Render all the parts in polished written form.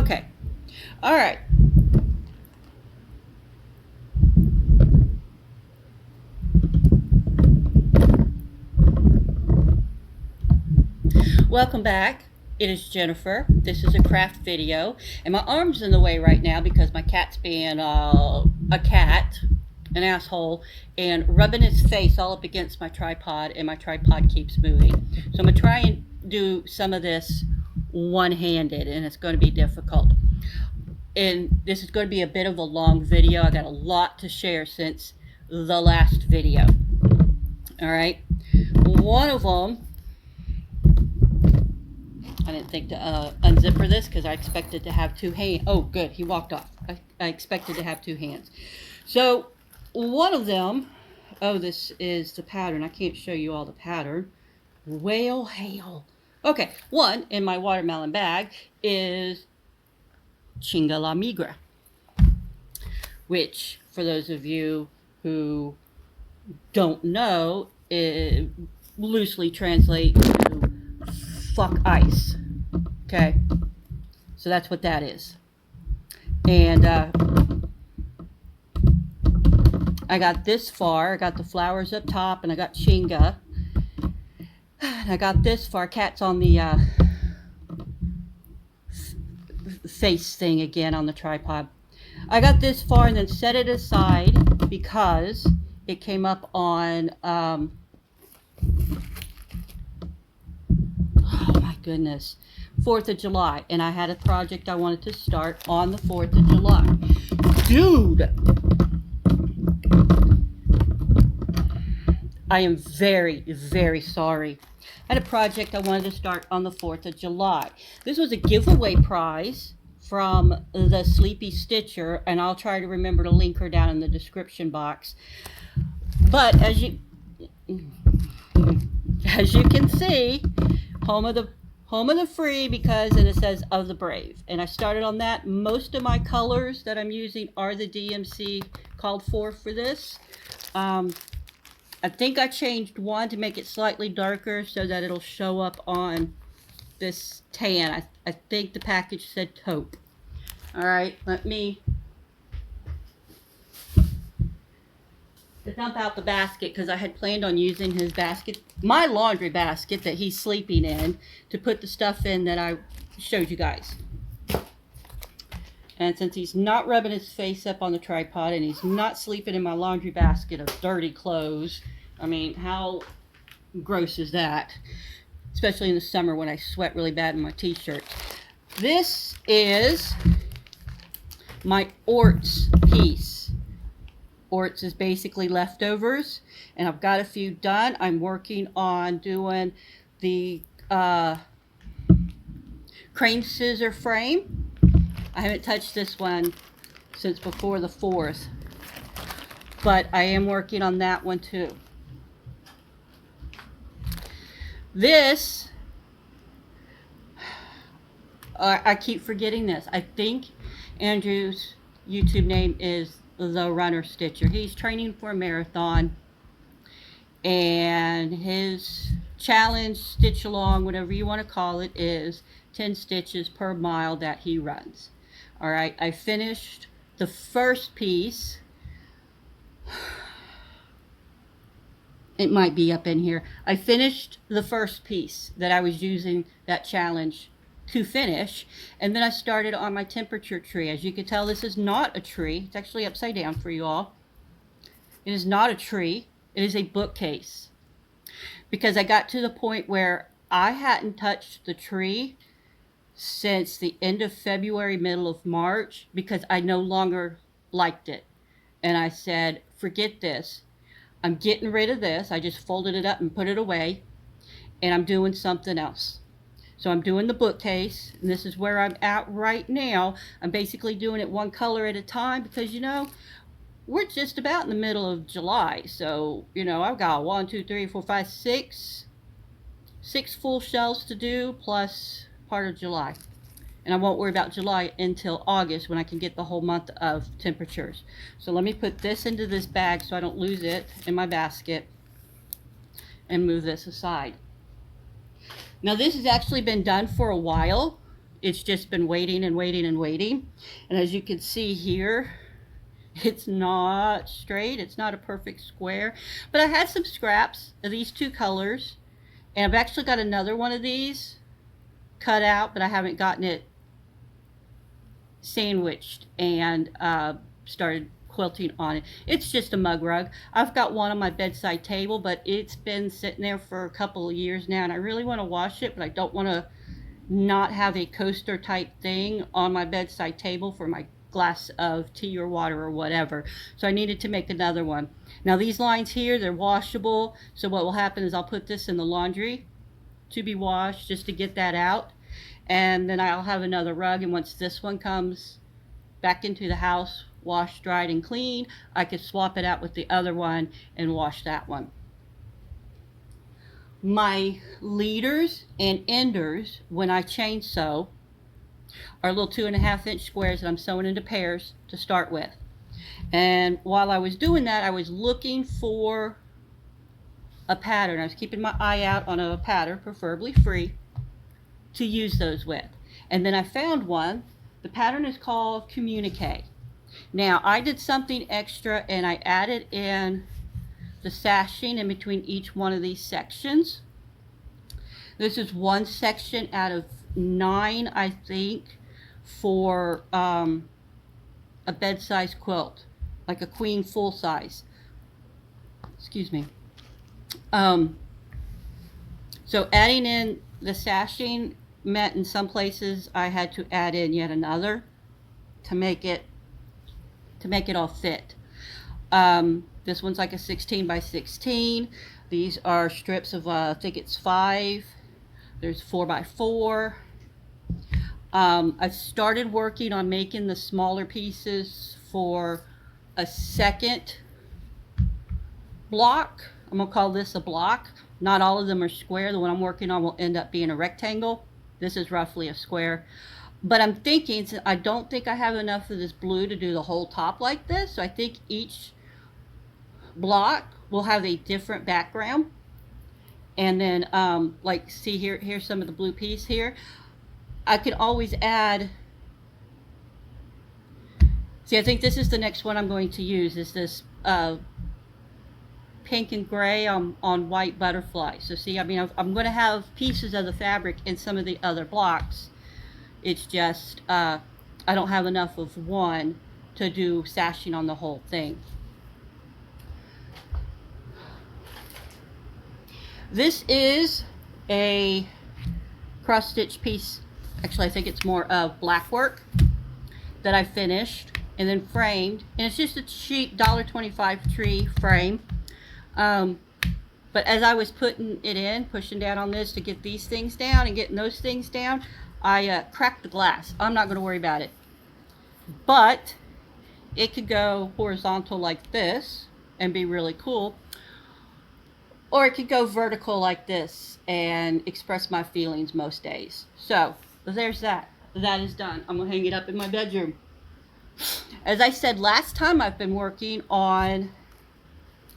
Okay. All right. Welcome back. It is Jennifer. This is a craft video, and my arm's in the way right now because my cat's being a cat, an asshole, and rubbing his face all up against my tripod, and my tripod keeps moving. So I'm going to try and do some of this one-handed, and it's going to be difficult. And this is going to be a bit of a long video. I got a lot to share since the last video. All right. One of them, I didn't think to unzipper this because I expected to have two hands. Oh, good. He walked off. I expected to have two hands. So one of them, oh, this is the pattern. I can't show you all the pattern. Whale hail. Okay, one in my watermelon bag is Chinga la Migra, which, for those of you who don't know, it loosely translates to fuck ice. Okay, so that's what that is. And I got this far. I got the flowers up top, and I got Chinga. And I got this far. Cat's on the face thing again on the tripod. I got this far and then set it aside because it came up on oh my goodness, 4th of July, and I had a project I wanted to start on the 4th of July. Dude, I am very, very sorry. I had a project I wanted to start on the 4th of July. This was a giveaway prize from the Sleepy Stitcher, and I'll try to remember to link her down in the description box. But as you can see, home of the free, because, and it says of the brave. And I started on that. Most of my colors that I'm using are the DMC called for this. I think I changed one to make it slightly darker so that it'll show up on this tan. I think the package said taupe. All right, let me dump out the basket because I had planned on using his basket, my laundry basket that he's sleeping in, to put the stuff in that I showed you guys. And since he's not rubbing his face up on the tripod and he's not sleeping in my laundry basket of dirty clothes, I mean, how gross is that? Especially in the summer when I sweat really bad in my t-shirt. This is my Orts piece. Orts is basically leftovers, and I've got a few done. I'm working on doing the crane scissor frame. I haven't touched this one since before the 4th, but I am working on that one too. This, I keep forgetting this. I think Andrew's YouTube name is The Runner Stitcher. He's training for a marathon, and his challenge, stitch along, whatever you want to call it, is 10 stitches per mile that he runs. All right, I finished the first piece. It might be up in here. I finished the first piece that I was using that challenge to finish, and then I started on my temperature tree. As you can tell, this is not a tree. It's actually upside down for you all. It is not a tree. It is a bookcase, because I got to the point where I hadn't touched the tree since the end of February, middle of March, because I no longer liked it. And I said, forget this. I'm getting rid of this. I just folded it up and put it away, and I'm doing something else. So I'm doing the bookcase, and this is where I'm at right now. I'm basically doing it one color at a time because, you know, we're just about in the middle of July. So, you know, I've got 1, 2, 3, 4, 5, 6 full shells to do, plus part of July. And I won't worry about July until August, when I can get the whole month of temperatures. So let me put this into this bag so I don't lose it in my basket, and move this aside. Now this has actually been done for a while, it's just been waiting and waiting and waiting. And as you can see here, it's not straight. It's not a perfect square. But I had some scraps of these two colors. And I've actually got another one of these cut out, but I haven't gotten it sandwiched and started quilting on it. It's just a mug rug. I've got one on my bedside table, but it's been sitting there for a couple of years now, and I really want to wash it, but I don't want to not have a coaster type thing on my bedside table for my glass of tea or water or whatever. So I needed to make another one. Now these lines here, they're washable. So what will happen is I'll put this in the laundry to be washed just to get that out. And then I'll have another rug, and once this one comes back into the house, washed, dried, and clean, I could swap it out with the other one and wash that one. My leaders and enders, when I chain sew, are little 2.5-inch squares that I'm sewing into pairs to start with. And while I was doing that, I was looking for a pattern. I was keeping my eye out on a pattern, preferably free, to use those with. And then I found one. The pattern is called Communique. Now I did something extra and I added in the sashing in between each one of these sections. This is one section out of 9, I think, for a bed-size quilt, like a queen full size. Excuse me. So adding in the sashing meant in some places I had to add in yet another to make it all fit. This one's like a 16 by 16. These are strips of I think it's 5. There's 4 by 4. I've started working on making the smaller pieces for a second block. I'm gonna call this a block. Not all of them are square. The one I'm working on will end up being a rectangle. This is roughly a square. But I'm thinking, I don't think I have enough of this blue to do the whole top like this. So I think each block will have a different background. And then, like, see here, here's some of the blue piece here. I could always add, see, I think this is the next one I'm going to use, is this pink and gray on white butterfly. So see, I mean, I'm going to have pieces of the fabric in some of the other blocks. It's just I don't have enough of one to do sashing on the whole thing. This is a cross stitch piece. Actually, I think it's more of black work that I finished and then framed, and it's just a cheap $1.25 tree frame. But as I was putting it in, pushing down on this to get these things down and getting those things down, I cracked the glass. I'm not going to worry about it. But it could go horizontal like this and be really cool. Or it could go vertical like this and express my feelings most days. So there's that. That is done. I'm going to hang it up in my bedroom. As I said last time, I've been working on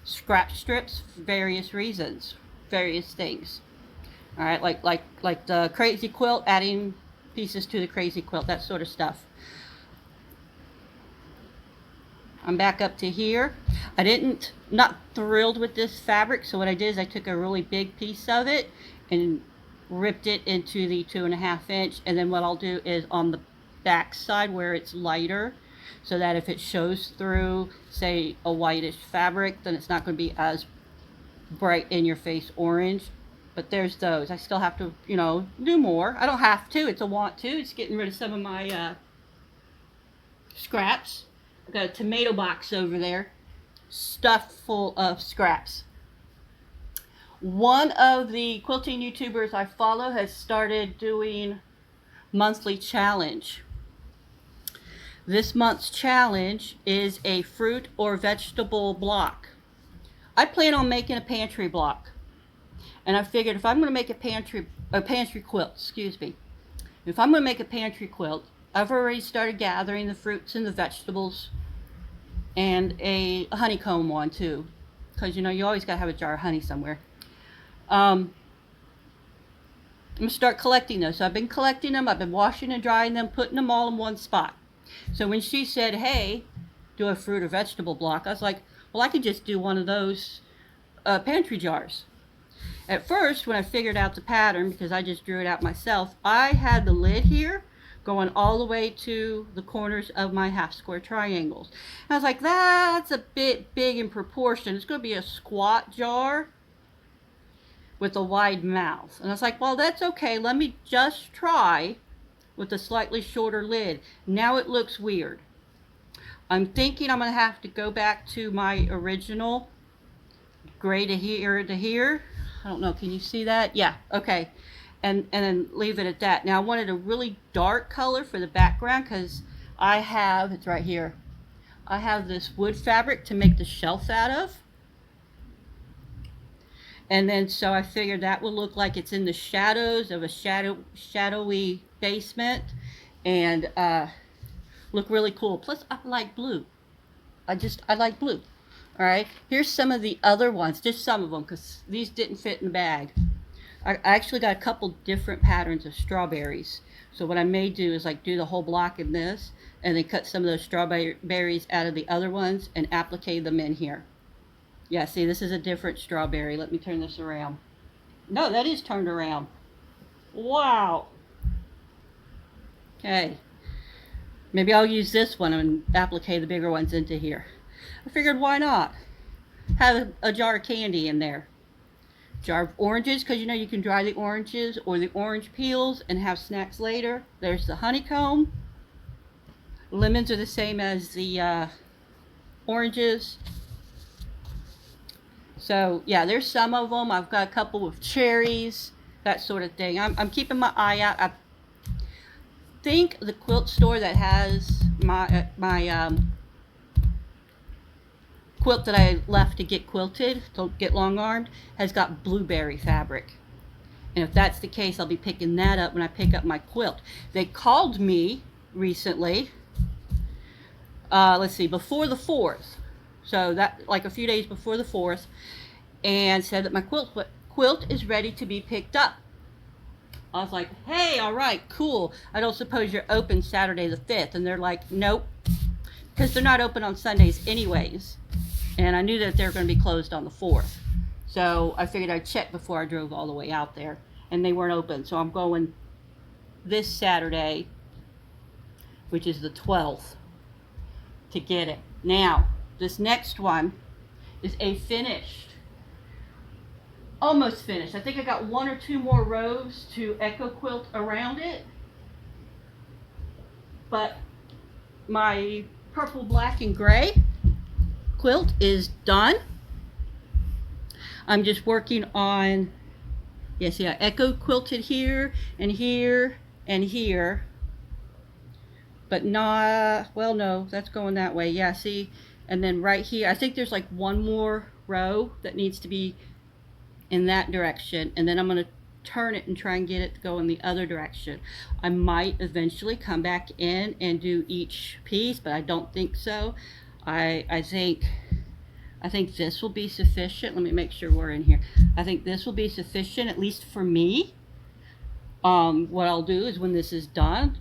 scrap strips for various reasons, various things. All right, like the crazy quilt, adding pieces to the crazy quilt, that sort of stuff. I'm back up to here. Not thrilled with this fabric, so what I did is I took a really big piece of it and ripped it into the 2.5-inch, and then what I'll do is on the back side where it's lighter, so that if it shows through, say, a whitish fabric, then it's not going to be as bright in your face orange. But there's those. I still have to, do more. I don't have to. It's a want to. It's getting rid of some of my scraps. I've got a tomato box over there stuffed full of scraps. One of the quilting YouTubers I follow has started doing monthly challenge. This month's challenge is a fruit or vegetable block. I plan on making a pantry block. And I figured if I'm going to make a pantry quilt, excuse me. If I'm going to make a pantry quilt, I've already started gathering the fruits and the vegetables and a honeycomb one too. Because, you always got to have a jar of honey somewhere. I'm going to start collecting those. So I've been collecting them. I've been washing and drying them, putting them all in one spot. So when she said, hey, do a fruit or vegetable block, I was like, well, I could just do one of those pantry jars. At first, when I figured out the pattern, because I just drew it out myself, I had the lid here going all the way to the corners of my half square triangles. And I was like, that's a bit big in proportion. It's going to be a squat jar with a wide mouth. And I was like, well, that's okay. Let me just try with a slightly shorter lid. Now it looks weird. I'm thinking I'm going to have to go back to my original gray to here to here. I don't know, can you see that? Yeah, okay. And then leave it at that. Now I wanted a really dark color for the background because I have, it's right here, I have this wood fabric to make the shelf out of. And then so I figured that would look like it's in the shadows of a shadowy basement and look really cool. Plus I like blue. I like blue. All right, here's some of the other ones, just some of them, because these didn't fit in the bag. I actually got a couple different patterns of strawberries. So what I may do is like do the whole block in this, and then cut some of those strawberries out of the other ones and applique them in here. Yeah, see, this is a different strawberry. Let me turn this around. No, that is turned around. Wow. Okay. Maybe I'll use this one and applique the bigger ones into here. I figured, why not? Have a jar of candy in there. Jar of oranges, because you know you can dry the oranges or the orange peels and have snacks later. There's the honeycomb. Lemons are the same as the oranges. So yeah, there's some of them. I've got a couple with cherries, that sort of thing. I'm keeping my eye out. I think the quilt store that has my quilt that I left to get quilted, to get long-armed, has got blueberry fabric. And if that's the case, I'll be picking that up when I pick up my quilt. They called me recently, let's see, before the 4th. So that, like a few days before the 4th, and said that my quilt is ready to be picked up. I was like, hey, all right, cool. I don't suppose you're open Saturday the 5th. And they're like, nope, because they're not open on Sundays anyways. And I knew that they were going to be closed on the 4th. So I figured I'd check before I drove all the way out there. And they weren't open. So I'm going this Saturday, which is the 12th, to get it. Now, this next one is a finished, almost finished. I think I got 1 or 2 more rows to echo quilt around it. But my purple, black, and gray quilt is done. I'm just working on, yes, yeah, echo quilted here and here and here, but not, well, no, that's going that way. Yeah, see, and then right here, I think there's like 1 more row that needs to be in that direction, and then I'm going to turn it and try and get it to go in the other direction. I might eventually come back in and do each piece, but I don't think so. I think this will be sufficient. Let me make sure we're in here. I think this will be sufficient, at least for me. What I'll do is when this is done,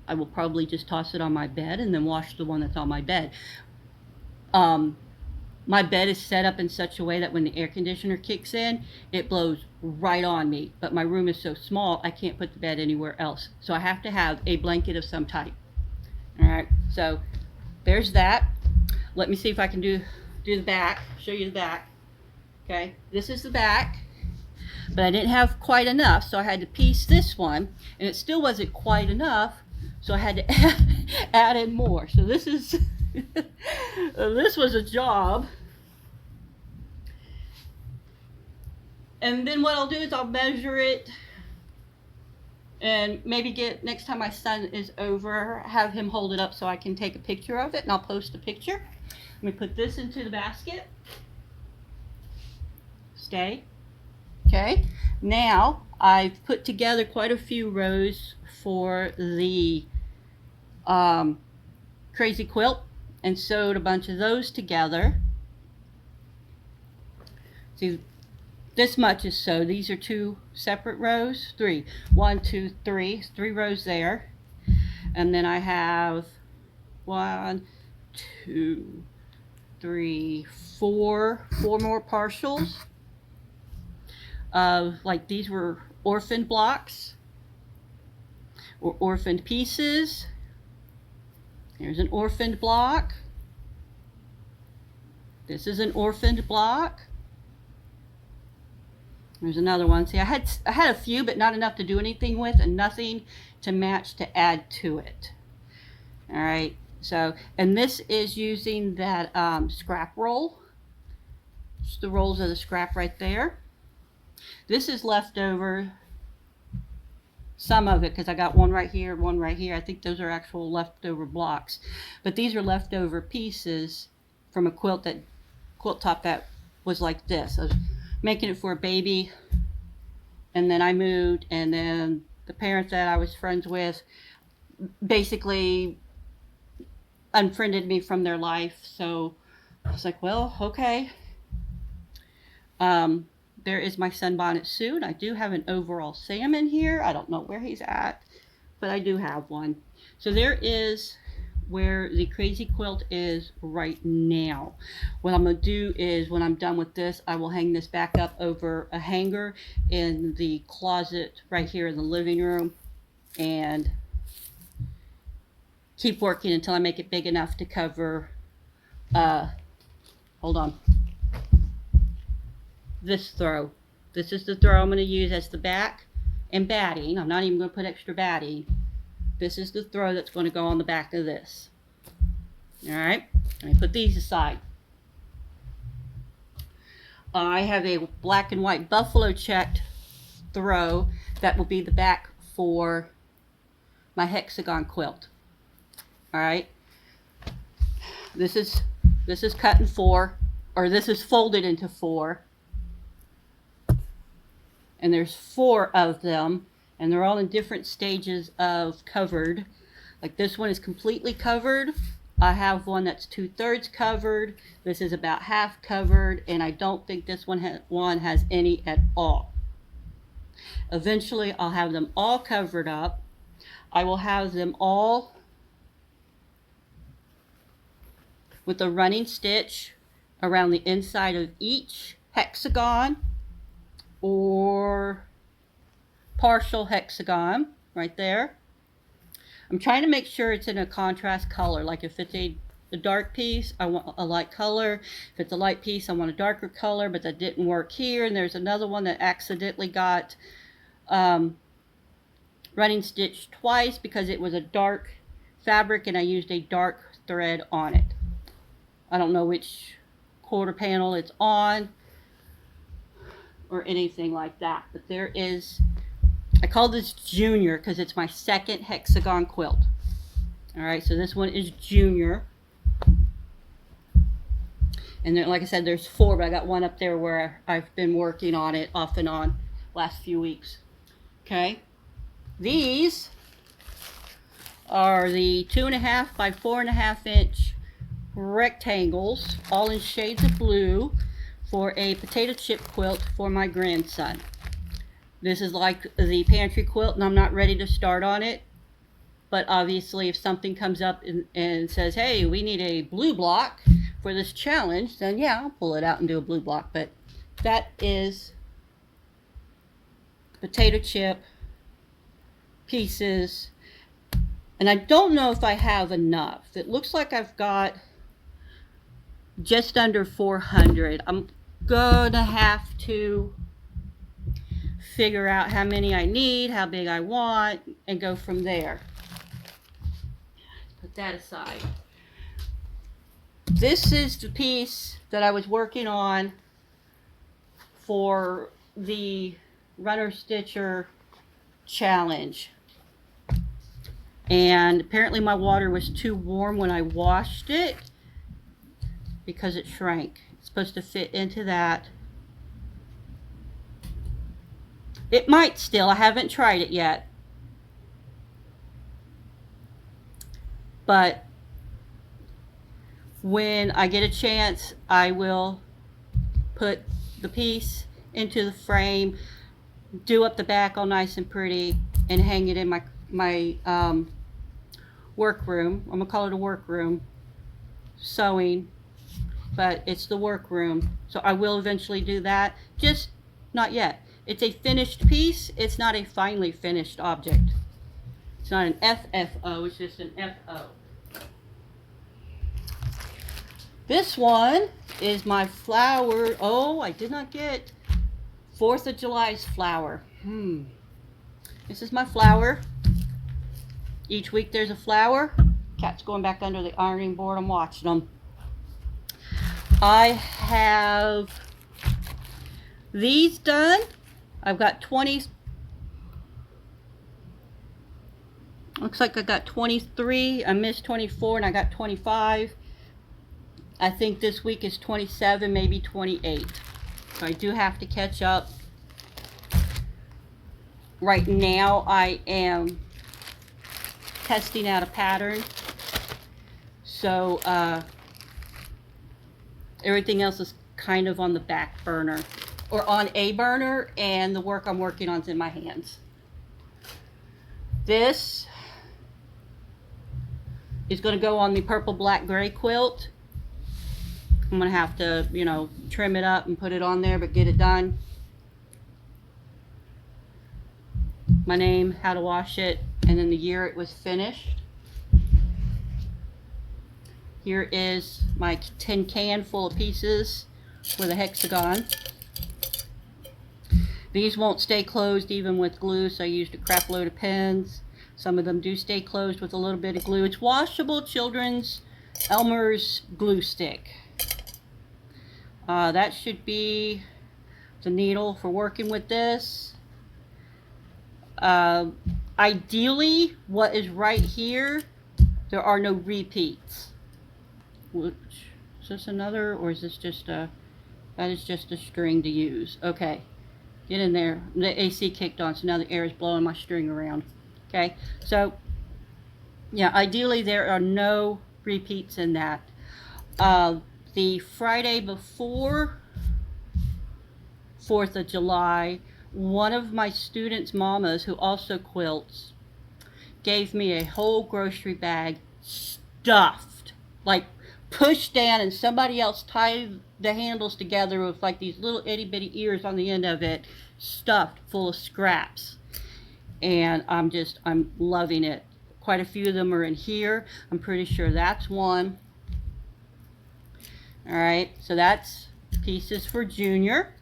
I will probably just toss it on my bed and then wash the one that's on my bed. My bed is set up in such a way that when the air conditioner kicks in, it blows right on me. But my room is so small, I can't put the bed anywhere else. So I have to have a blanket of some type. All right, so there's that. Let me see if I can do the back, show you the back. Okay, this is the back, but I didn't have quite enough, so I had to piece this one, and it still wasn't quite enough, so I had to add in more. So this is, this was a job. And then what I'll do is I'll measure it and maybe get, next time my son is over, have him hold it up so I can take a picture of it, and I'll post a picture. Let me put this into the basket. Stay. Okay. Now I've put together quite a few rows for the crazy quilt and sewed a bunch of those together. See, this much is sewed. These are 2 separate rows. 3. 1, 2, 3. 3 rows there. And then I have 1, 2, 3, 4 more partials of, like, these were orphaned blocks or orphaned pieces. Here's an orphaned block. This is an orphaned block. There's another one. See, I had a few, but not enough to do anything with, and nothing to match to add to it. All right. So, and this is using that scrap roll. Just the rolls of the scrap right there. This is leftover. Some of it, because I got one right here, one right here. I think those are actual leftover blocks, but these are leftover pieces from a quilt top that was like this. I was making it for a baby, and then I moved, and then the parents that I was friends with basically unfriended me from their life. So I was like, well, okay. There is my sunbonnet suit. I do have an overall salmon here. I don't know where he's at, but I do have one. So there is where the crazy quilt is right now. What I'm going to do is, when I'm done with this, I will hang this back up over a hanger in the closet right here in the living room, and keep working until I make it big enough to cover, hold on, this throw. This is the throw I'm going to use as the back and batting. I'm not even going to put extra batting. This is the throw that's going to go on the back of this. All right, let me put these aside. I have a black and white buffalo checked throw that will be the back for my hexagon quilt. All right, this is cut in 4, or this is folded into 4, and there's 4 of them, and they're all in different stages of covered. Like this one is completely covered. I have one that's 2/3 covered. This is about half covered, and I don't think this one has any at all. Eventually, I'll have them all covered up. I will have them all with a running stitch around the inside of each hexagon or partial hexagon right there. I'm trying to make sure it's in a contrast color. Like if it's a dark piece, I want a light color. If it's a light piece, I want a darker color, but that didn't work here. And there's another one that accidentally got running stitched twice because it was a dark fabric and I used a dark thread on it. I don't know which quarter panel it's on or anything like that, but there is, I call this Junior because it's my second hexagon quilt. All right, so this one is Junior. And then, like I said, there's 4, but I got one up there where I've been working on it off and on last few weeks. Okay, these are the 2.5 by 4.5 inch rectangles, all in shades of blue, for a potato chip quilt for my grandson. This is like the pantry quilt, and I'm not ready to start on it. But obviously, if something comes up and says, hey, we need a blue block for this challenge, then yeah, I'll pull it out and do a blue block. But that is potato chip pieces. And I don't know if I have enough. It looks like I've got just under 400. I'm gonna have to figure out how many I need, how big I want, and go from there. Put that aside. This is the piece that I was working on for the Runner Stitcher challenge. And apparently my water was too warm when I washed it because it shrank. It's supposed to fit into that. It might still. I haven't tried it yet. But when I get a chance, I will put the piece into the frame, do up the back all nice and pretty, and hang it in my workroom. I'm gonna call it a workroom sewing, but it's the workroom. So I will eventually do that, just not yet. It's a finished piece. It's not a finally finished object. It's not an FFO, it's just an FO. This one is my flower. Oh, I did not get 4th of July's flower. This is my flower. Each week there's a flower. Cat's going back under the ironing board. I'm watching them. I have these done. I've got 20. Looks like I got 23. I missed 24 and I got 25. I think this week is 27, maybe 28. So I do have to catch up. Right now I am testing out a pattern. So everything else is kind of on the back burner, or on a burner, and the work I'm working on is in my hands. This is going to go on the purple, black, gray quilt. I'm going to have to, you know, trim it up and put it on there, but get it done. My name, how to wash it, and then the year it was finished. Here is my tin can full of pieces with a hexagon. These won't stay closed even with glue, so I used a crap load of pins. Some of them do stay closed with a little bit of glue. It's washable children's Elmer's glue stick. That should be the needle for working with this. Ideally, what is right here, there are no repeats. Which, is this another, or is this just a, that is just a string to use. Okay, get in there. The AC kicked on, so now the air is blowing my string around. Okay, so yeah, ideally there are no repeats in that. The Friday before 4th of July, one of my students' mamas, who also quilts, gave me a whole grocery bag stuffed, like pushed down, and somebody else tied the handles together with like these little itty bitty ears on the end of it, stuffed full of scraps. And I'm loving it. Quite a few of them are in here. I'm pretty sure that's one. All right, so that's pieces for Junior.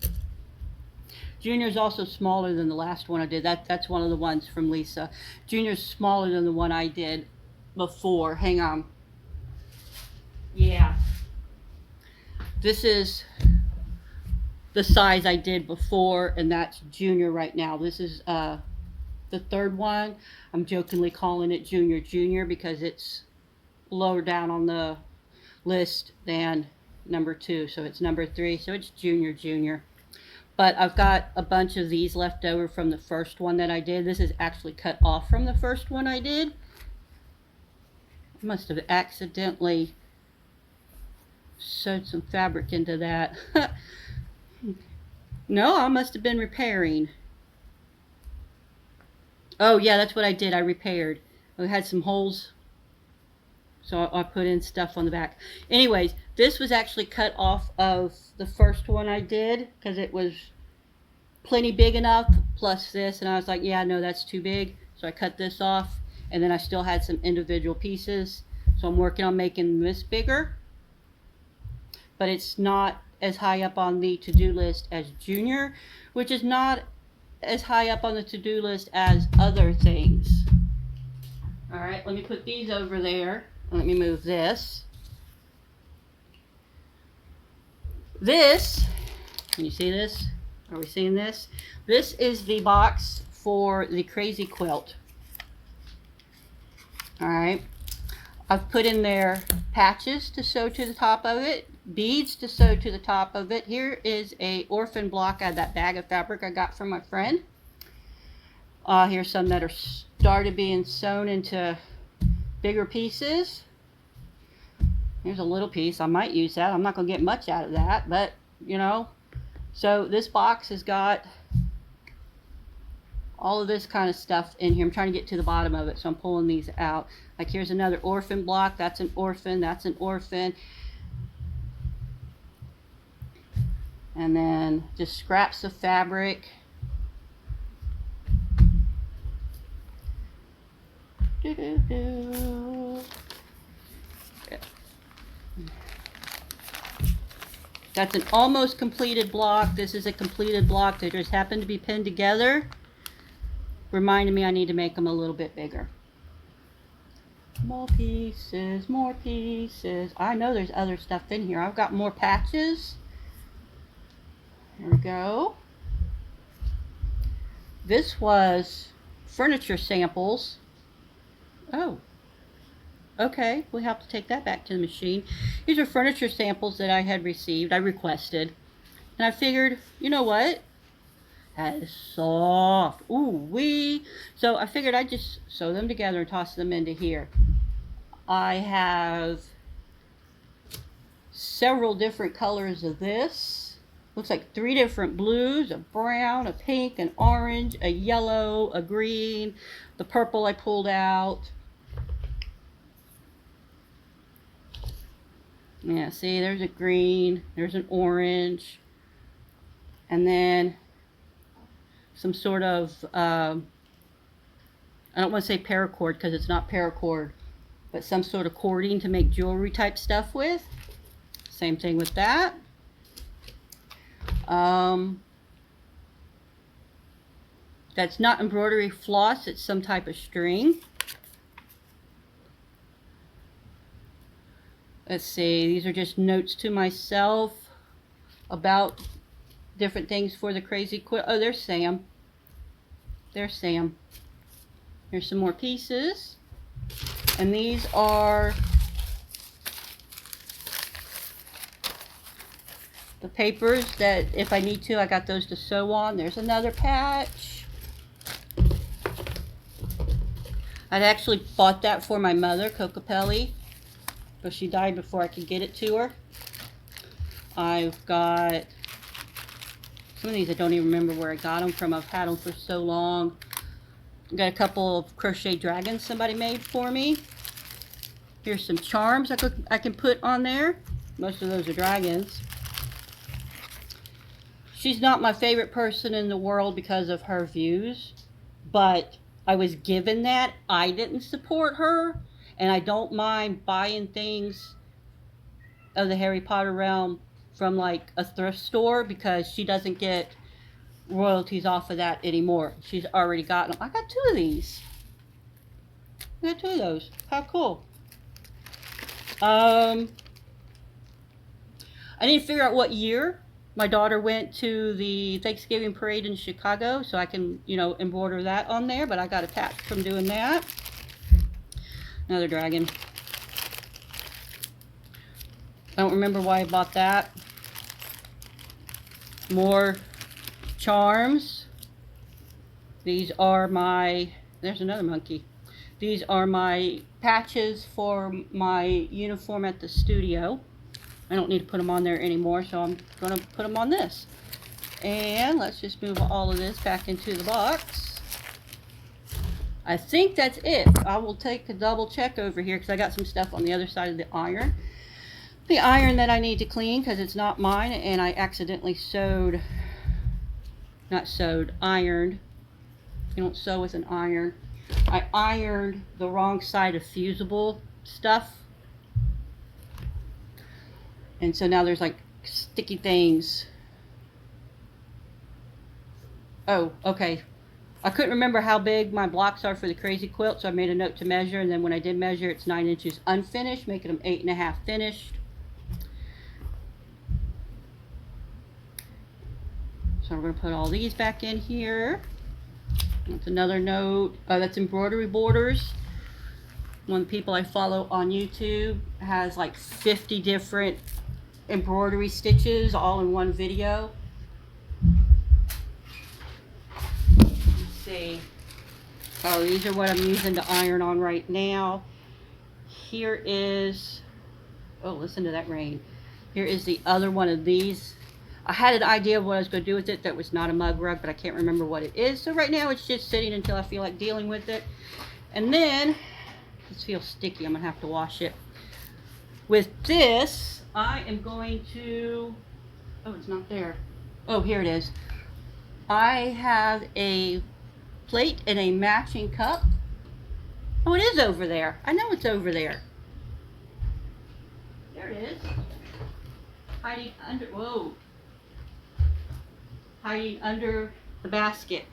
Junior's also smaller than the last one I did. That's one of the ones from Lisa. Junior's smaller than the one I did before. Hang on. Yeah. This is the size I did before, and that's Junior right now. This is the third one. I'm jokingly calling it Junior Junior because it's lower down on the list than number 2. So it's number 3. So it's Junior Junior. But I've got a bunch of these left over from the first one that I did. This is actually cut off from the first one I did. I must have accidentally sewed some fabric into that. No, I must have been repairing. Oh yeah, that's what I did. I repaired. I had some holes, so I put in stuff on the back. Anyways, this was actually cut off of the first one I did because it was plenty big enough, plus this, and I was like, yeah, no, that's too big. So I cut this off, and then I still had some individual pieces. So I'm working on making this bigger, but it's not as high up on the to-do list as Junior, which is not as high up on the to-do list as other things. All right, let me put these over there. Let me move this. This, can you see this? Are we seeing this? This is the box for the Crazy Quilt. All right, I've put in there patches to sew to the top of it, beads to sew to the top of it. Here is a orphan block out of that bag of fabric I got from my friend. Here's some that are started being sewn into bigger pieces. Here's a little piece. I might use that. I'm not going to get much out of that, but you know, So this box has got all of this kind of stuff in here. I'm trying to get to the bottom of it, so I'm pulling these out. Like here's another orphan block. That's an orphan. That's an orphan. And then just scraps of fabric. That's an almost completed block. This is a completed block that just happened to be pinned together. Reminding me I need to make them a little bit bigger. More pieces, more pieces. I know there's other stuff in here. I've got more patches. There we go. This was furniture samples. Oh, okay. We have to take that back to the machine. These are furniture samples that I had received. I requested. And I figured, you know what? That is soft. Ooh wee. So I figured I'd just sew them together and toss them into here. I have several different colors of this. Looks like 3 different blues, a brown, a pink, an orange, a yellow, a green, the purple I pulled out. Yeah, see, there's a green, there's an orange, and then some sort of, I don't want to say paracord because it's not paracord, but some sort of cording to make jewelry type stuff with. Same thing with that. That's not embroidery floss, it's some type of string. Let's see, these are just notes to myself about different things for the crazy quilt. Oh, there's Sam. There's Sam. Here's some more pieces. And these are the papers that if I need to, I got those to sew on. There's another patch. I'd actually bought that for my mother, Cocopelli, but she died before I could get it to her. I've got some of these I don't even remember where I got them from. I've had them for so long. I've got a couple of crochet dragons somebody made for me. Here's some charms I can put on there. Most of those are dragons. She's not my favorite person in the world because of her views, but I was given that. I didn't support her, and I don't mind buying things of the Harry Potter realm from like a thrift store because she doesn't get royalties off of that anymore. She's already gotten them. I got 2 of these. I got 2 of those. How cool. I need to figure out what year my daughter went to the Thanksgiving parade in Chicago, so I can, you know, embroider that on there, but I got a patch from doing that. Another dragon. I don't remember why I bought that. More charms. These are my, there's another monkey. These are my patches for my uniform at the studio. I don't need to put them on there anymore, so I'm going to put them on this. And let's just move all of this back into the box. I think that's it. I will take a double check over here because I got some stuff on the other side of the iron. The iron that I need to clean because it's not mine, and I accidentally ironed. You don't sew with an iron. I ironed the wrong side of fusible stuff. And so now there's like sticky things. Oh, okay. I couldn't remember how big my blocks are for the crazy quilt, so I made a note to measure, and then when I did measure, it's 9 inches unfinished, making them 8.5 finished. So we're going to put all these back in here. That's another note. Oh, that's embroidery borders. One of the people I follow on YouTube has like 50 different embroidery stitches all in one video. Let's see. Oh, these are what I'm using to iron on right now. Here is, oh, listen to that rain. Here is the other one of these. I had an idea of what I was going to do with it that was not a mug rug, but I can't remember what it is. So right now it's just sitting until I feel like dealing with it. And then, this feels sticky, I'm going to have to wash it. With this, I am going to, oh, it's not there. Oh, here it is. I have a plate and a matching cup. Oh, it is over there. I know it's over there. There it is. Hiding under, whoa. Hiding under the basket.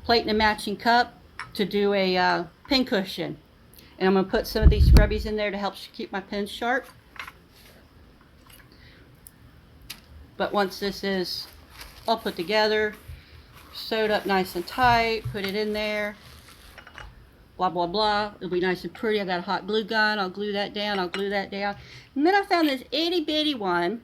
Plate and a matching cup to do a pin cushion. And I'm going to put some of these scrubbies in there to help keep my pins sharp. But once this is all put together, sewed up nice and tight, put it in there, blah, blah, blah. It'll be nice and pretty. I got a hot glue gun. I'll glue that down. I'll glue that down. And then I found this itty bitty one.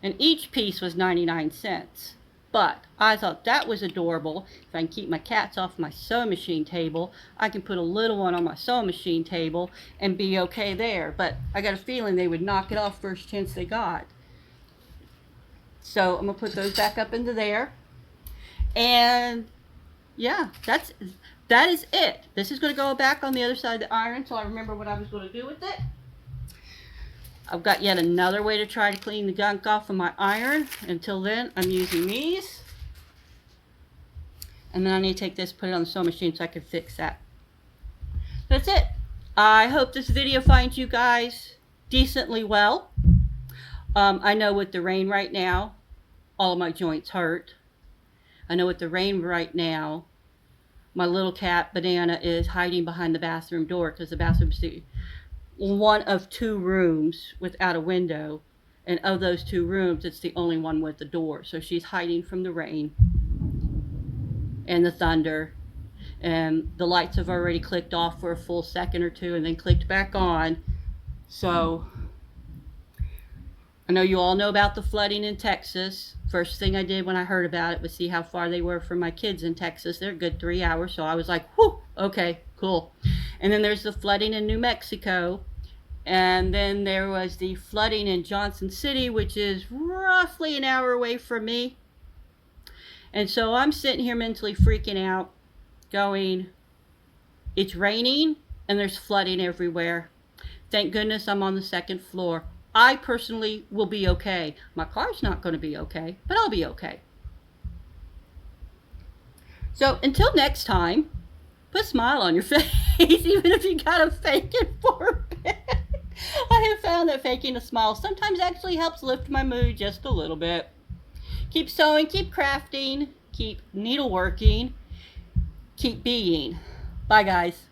And each piece was 99 cents. But I thought that was adorable. If I can keep my cats off my sewing machine table, I can put a little one on my sewing machine table and be okay there. But I got a feeling they would knock it off first chance they got. So I'm going to put those back up into there. And yeah, that is it. This is going to go back on the other side of the iron so I remember what I was going to do with it. I've got yet another way to try to clean the gunk off of my iron. Until then, I'm using these. And then I need to take this, put it on the sewing machine so I can fix that. That's it. I hope this video finds you guys decently well. I know with the rain right now, all of my joints hurt. I know with the rain right now, my little cat, Banana, is hiding behind the bathroom door because the bathroom's one of 2 rooms without a window. And of those 2 rooms, it's the only one with the door. So she's hiding from the rain and the thunder. And the lights have already clicked off for a full second or 2 and then clicked back on. So I know you all know about the flooding in Texas. First thing I did when I heard about it was see how far they were from my kids in Texas. They're a good 3 hours, so I was like, whew, okay, cool. And then there's the flooding in New Mexico. And then there was the flooding in Johnson City, which is roughly an hour away from me. And so I'm sitting here mentally freaking out, going, it's raining and there's flooding everywhere. Thank goodness I'm on the 2nd floor. I personally will be okay. My car's not going to be okay, but I'll be okay. So until next time, put a smile on your face, even if you gotta fake it for a bit. I have found that faking a smile sometimes actually helps lift my mood just a little bit. Keep sewing, keep crafting, keep needleworking, keep being. Bye, guys.